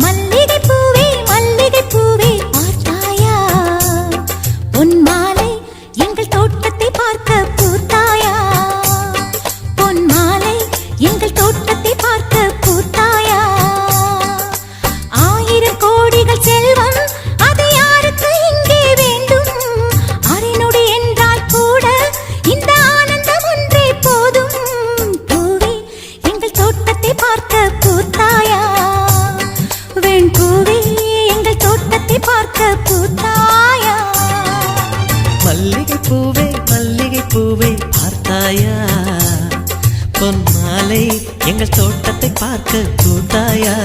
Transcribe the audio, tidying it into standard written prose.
மல்லிகை பூவே மல்லிகை பூவே பார்த்தாயா பொன் மாலை எங்கள் தோட்டத்தை பார்க்க பூத்தாயா பொன் மாலை எங்கள் தோட்டத்தை பார்க்க பூத்தாயா ஆயிரம் கோடிகள் செல்வம் அது யாருக்கு இங்கே வேண்டும் அரைநொடி என்றால் கூட இந்த ஆனந்தம் ஒன்றே போதும் பூவே எங்கள் தோட்டத்தை பார்க்க பூத்தாயா வெண் பூவே எங்கள் தோட்டத்தை பார்க்க பூத்தாயா மல்லிகை பூவே பார்த்தாயா பொன் மாலை எங்கள் தோட்டத்தை பார்க்க பூத்தாயா